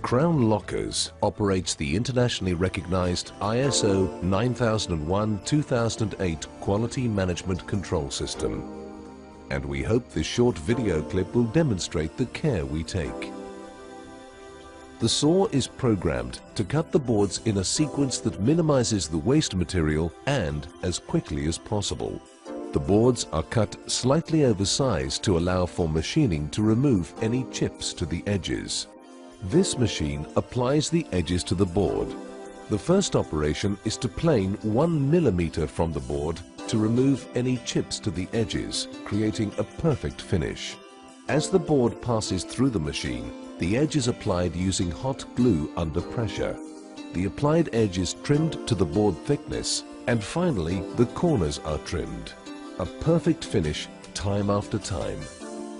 Crown Lockers operates the internationally recognized ISO 9001-2008 Quality Management Control System. And we hope this short video clip will demonstrate the care we take. The saw is programmed to cut the boards in a sequence that minimizes the waste material and as quickly as possible. The boards are cut slightly oversized to allow for machining to remove any chips to the edges. This machine applies the edges to the board. The first operation is to plane 1 millimeter from the board to remove any chips to the edges, creating a perfect finish. As the board passes through the machine, the edge is applied using hot glue under pressure. The applied edge is trimmed to the board thickness, and finally the corners are trimmed. A perfect finish time after time.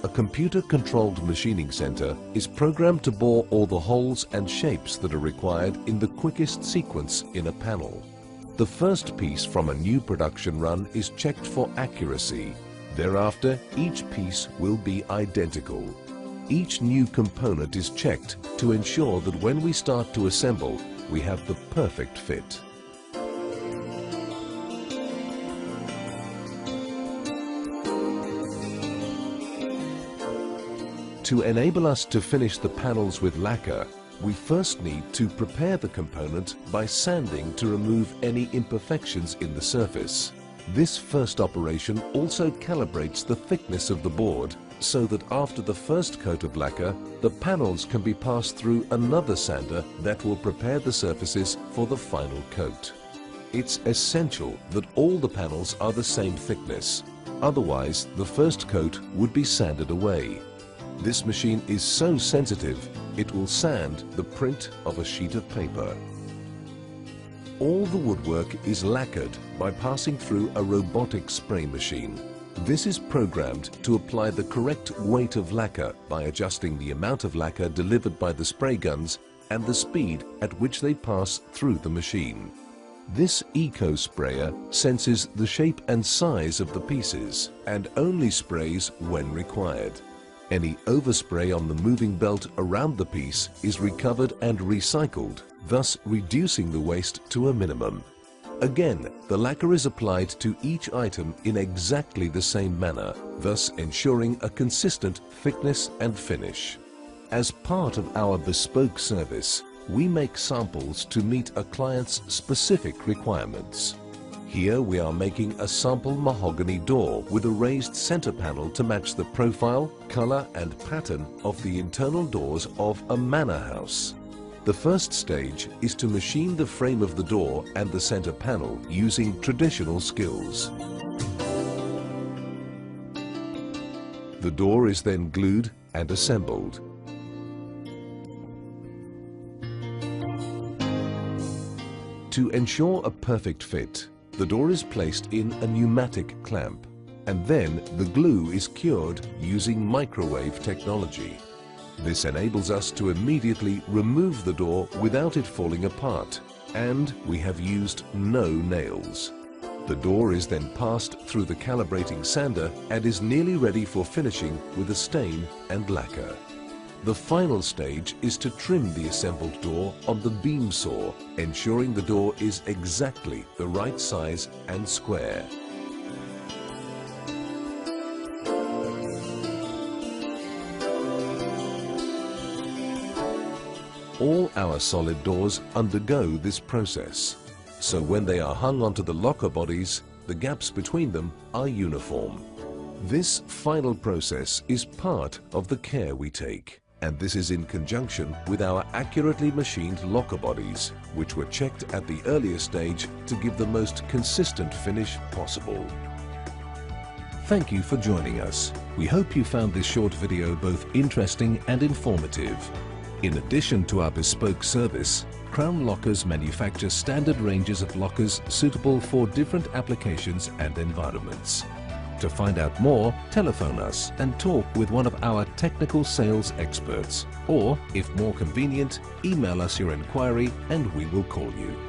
A computer-controlled machining center is programmed to bore all the holes and shapes that are required in the quickest sequence in a panel. The first piece from a new production run is checked for accuracy. Thereafter, each piece will be identical. Each new component is checked to ensure that when we start to assemble, we have the perfect fit. To enable us to finish the panels with lacquer, we first need to prepare the component by sanding to remove any imperfections in the surface. This first operation also calibrates the thickness of the board so that after the first coat of lacquer, the panels can be passed through another sander that will prepare the surfaces for the final coat. It's essential that all the panels are the same thickness, otherwise the first coat would be sanded away. This machine is so sensitive, it will sand the print of a sheet of paper. All the woodwork is lacquered by passing through a robotic spray machine. This is programmed to apply the correct weight of lacquer by adjusting the amount of lacquer delivered by the spray guns and the speed at which they pass through the machine. This eco sprayer senses the shape and size of the pieces and only sprays when required. Any overspray on the moving belt around the piece is recovered and recycled, thus reducing the waste to a minimum. Again, the lacquer is applied to each item in exactly the same manner, thus ensuring a consistent thickness and finish. As part of our bespoke service, we make samples to meet a client's specific requirements. Here we are making a sample mahogany door with a raised center panel to match the profile, color and pattern of the internal doors of a manor house. The first stage is to machine the frame of the door and the center panel using traditional skills. The door is then glued and assembled. To ensure a perfect fit, the door is placed in a pneumatic clamp, and then the glue is cured using microwave technology. This enables us to immediately remove the door without it falling apart, and we have used no nails. The door is then passed through the calibrating sander and is nearly ready for finishing with a stain and lacquer. The final stage is to trim the assembled door on the beam saw, ensuring the door is exactly the right size and square. All our solid doors undergo this process, so when they are hung onto the locker bodies, the gaps between them are uniform. This final process is part of the care we take. And this is in conjunction with our accurately machined locker bodies, which were checked at the earlier stage to give the most consistent finish possible. Thank you for joining us. We hope you found this short video both interesting and informative. In addition to our bespoke service, Crown Lockers manufacture standard ranges of lockers suitable for different applications and environments. To find out more, telephone us and talk with one of our technical sales experts. Or, if more convenient, email us your inquiry and we will call you.